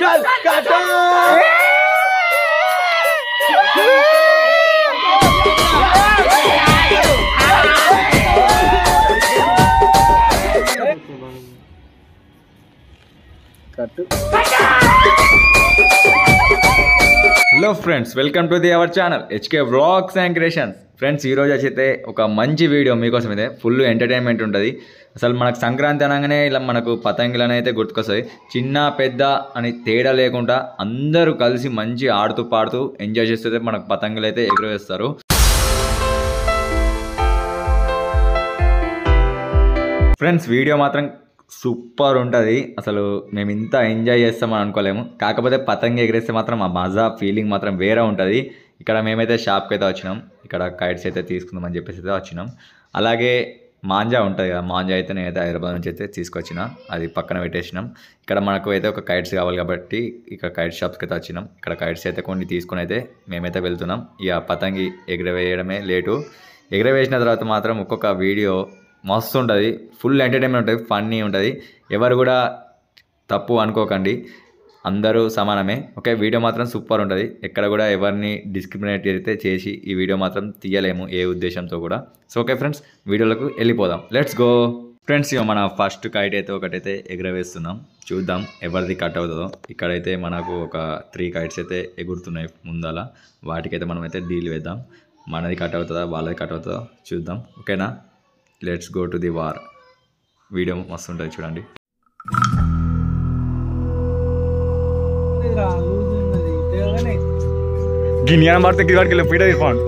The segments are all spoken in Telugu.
चल काटो hello friends, welcome to our channel HK vlogs and creations. Friends, ఈరోజు అయితే ఒక మంచి వీడియో మీకోసం అయితే ఫుల్ ఎంటర్టైన్మెంట్ ఉంటుంది. అసలు మనకు సంక్రాంతి అనగానే ఇలా మనకు పతంగులను అయితే గుర్తుకొస్తాయి. చిన్న పెద్ద అని తేడా లేకుండా అందరూ కలిసి మంచి ఆడుతూ పాడుతూ ఎంజాయ్ చేస్తే మనకు పతంగులు అయితే ఎగురవేస్తారు. ఫ్రెండ్స్, వీడియో మాత్రం సూపర్ ఉంటుంది. అసలు మేము ఇంత ఎంజాయ్ చేస్తామని అనుకోలేము. కాకపోతే పతంగి ఎగిరేస్తే మాత్రం ఆ మజా ఫీలింగ్ మాత్రం వేరే ఉంటుంది. ఇక్కడ మేమైతే షాప్కి అయితే వచ్చినాం. ఇక్కడ కైట్స్ అయితే తీసుకుందామని చెప్పేసి అయితే వచ్చినాం. అలాగే మాంజా ఉంటుంది కదా, మాంజా అయితే నేనైతే హైదరాబాద్ నుంచి అయితే తీసుకొచ్చినా, అది పక్కన పెట్టేసినాం. ఇక్కడ మనకు అయితే ఒక కైట్స్ కావాలి కాబట్టి ఇక్కడ కైట్ షాప్స్కి అయితే వచ్చినాం. ఇక్కడ కైట్స్ అయితే కొన్ని తీసుకొని అయితే మేమైతే వెళ్తున్నాం. ఇక పతంగి ఎగరవేయడమే లేటు. ఎగరవేసిన తర్వాత మాత్రం ఒక్కొక్క వీడియో మస్తు ఉంటుంది, ఫుల్ ఎంటర్టైన్మెంట్ ఉంటుంది, ఫన్నీ ఉంటుంది. ఎవరు కూడా తప్పు అనుకోకండి, అందరూ సమానమే. ఓకే, వీడియో మాత్రం సూపర్ ఉంటుంది. ఎక్కడ కూడా ఎవరిని డిస్క్రిమినేట్ అయితే చేసి ఈ వీడియో మాత్రం తీయలేము ఏ ఉద్దేశంతో కూడా. సో ఓకే ఫ్రెండ్స్, వీడియోలకు వెళ్ళిపోదాం. Let's go. ఫ్రెండ్స్, ఇక మన ఫస్ట్ కైట్ అయితే ఒకటైతే ఎగరవేస్తున్నాం. చూద్దాం ఎవరిది కట్ అవుతుందో. ఇక్కడైతే మనకు ఒక 3 కైట్స్ అయితే ఎగురుతున్నాయి ముందల. వాటికైతే మనం అయితే డీల్ వేద్దాం. మనది కట్ అవుతుందా వాళ్ళది కట్ అవుతుందో చూద్దాం. ఓకేనా, let's go to the war. Video మస్తు ఉంటుంది చూడండి. గిన్నె పడితే గిరాడికి వెళ్ళి పీట తీసుకోండి.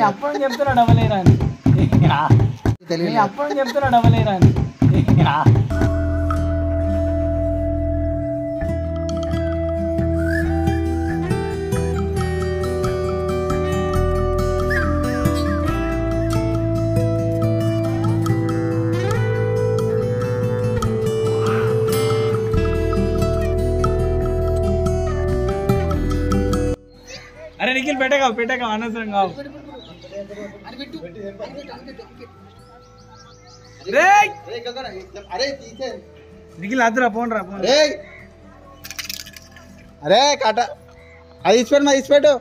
అప్పుడు చెప్తున్నా డబలేరా అని, అప్పుడు చెప్తున్నా డబలేరా అని. అరే నిఖిల్ పెట్టగా అనవసరం కావు. నిఖిల్ అద్దరా పోండి రా. అరే కాట అది ఇచ్చిపెట్టు, మా ఇచ్చిపెట్టు.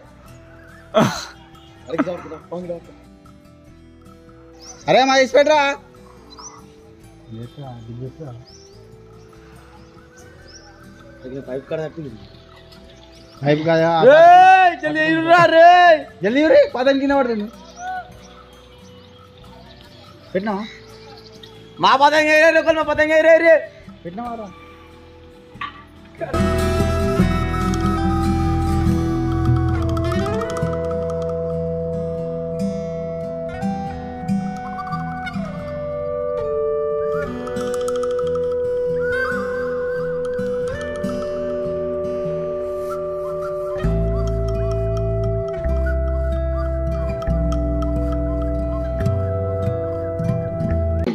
అరే మా ఇచ్చిపెట్టరా. పైప్ కాడ పైప్ కాదా జల్దీ రే పదం కింద పడుతుంది. పెట్టినావా మా పతంగ మా పతంగ రే పెట్టినావారా.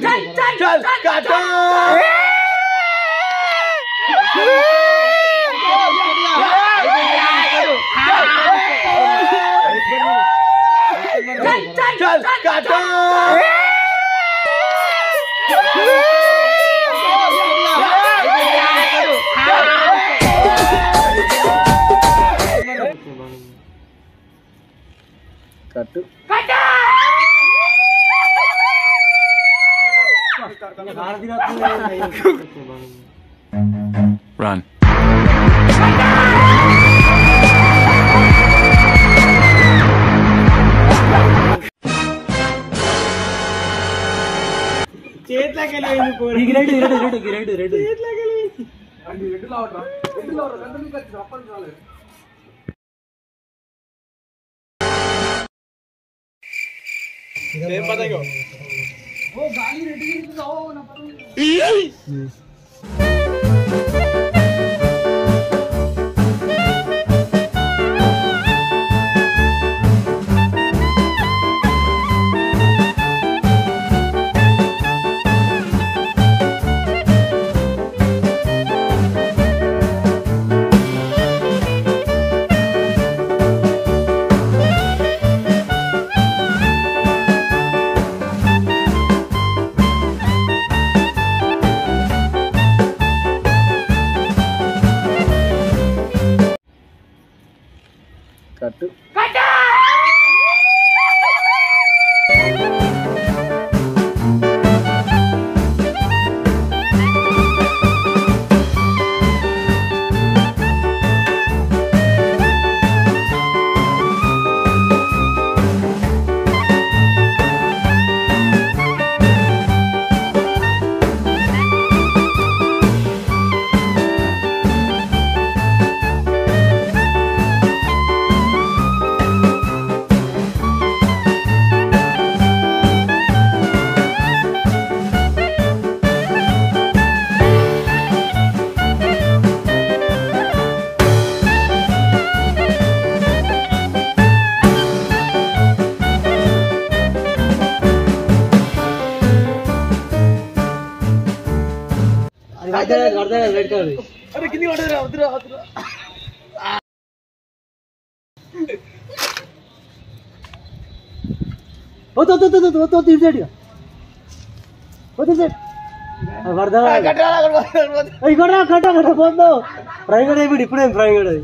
चल काटो चल काटो కట్టు Run. చేతిలోకి కట్టు అరే కింది పడదురా వద్దురా వద్దురా ఇప్పుడే ఫ్రైంగ్ అది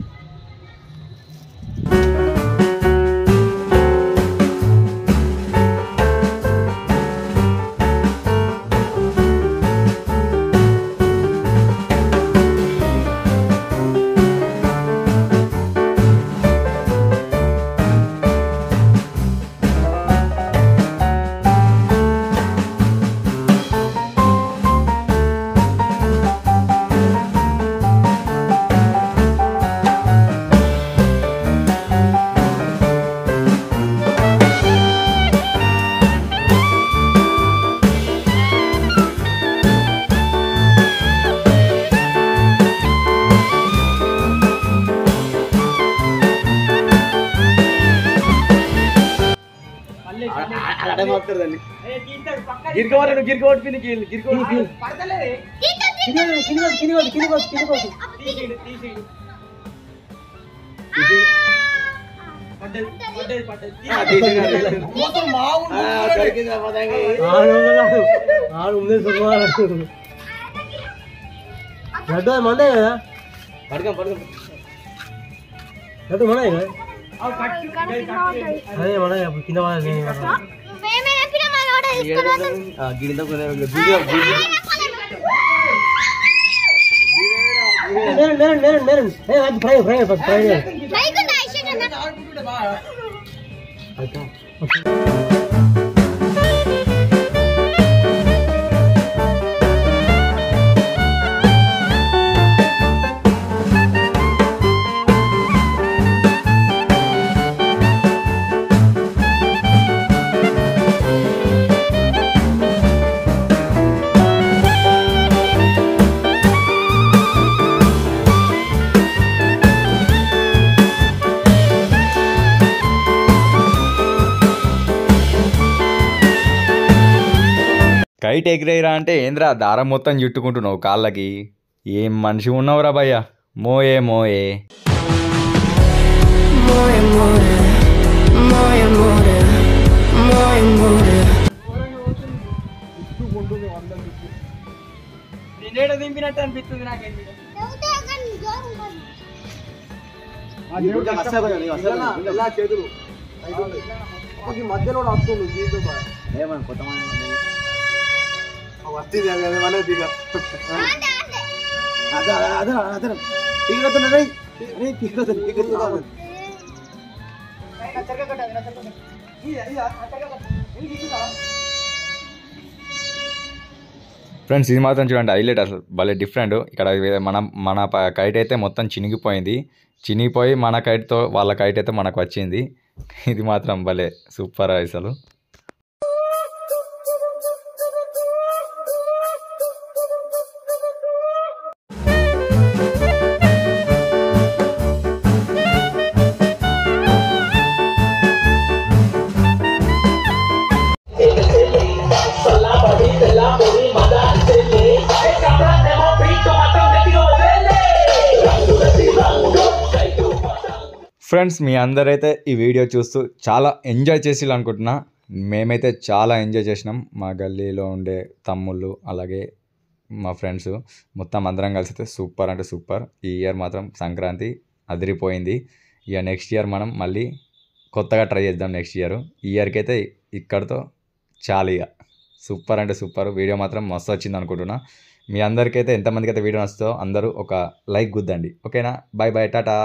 మండే కదా పడకం పడకం మన అదే మన కింద కైట్ ఎగిరేరా అంటే ఏంద్రా దారం మొత్తం చుట్టుకుంటున్నావు కాళ్ళకి. ఏం మనిషి ఉన్నావురా భయ్య. మోయే మోయే దింపినట్టు అనిపిస్తుంది నాకేంటి. చేతులు ఈ మధ్యలో కూడా వస్తుంది దీంతో ఏమన్నా కొత్త వస్తుంది అదే మన దిగ అదే అదే అదే దిగుతున్నాయి ఫ్రెండ్స్ ఇది మాత్రం చూడండి హైలైట్ అసలు భలే డిఫరెంట్. ఇక్కడ మన కైట్ అయితే మొత్తం చినిగిపోయింది. చినిగిపోయి మన కైట్తో వాళ్ళ కైట్ అయితే మనకు వచ్చింది. ఇది మాత్రం భలే సూపర్ అసలు. ఫ్రెండ్స్ మీ అందరైతే ఈ వీడియో చూస్తూ చాలా ఎంజాయ్ చేసి అనుకుంటున్నా. మేమైతే చాలా ఎంజాయ్ చేసినాం. మా గల్లీలో ఉండే తమ్ముళ్ళు అలాగే మా ఫ్రెండ్స్ మొత్తం అందరం కలిసి అయితే సూపర్ అంటే సూపర్. ఈ ఇయర్ మాత్రం సంక్రాంతి అదిరిపోయింది. ఇక నెక్స్ట్ ఇయర్ మనం మళ్ళీ కొత్తగా ట్రై చేద్దాం. నెక్స్ట్ ఇయర్ ఈ ఇయర్కి అయితే ఇక్కడితో చాలు. ఇక సూపర్ అంటే సూపర్. వీడియో మాత్రం మస్తు వచ్చింది అనుకుంటున్నా. మీ అందరికైతే ఎంతమందికి అయితే వీడియో నచ్చుతో అందరూ ఒక లైక్ గుద్దండి. ఓకేనా? Bye bye, Tata.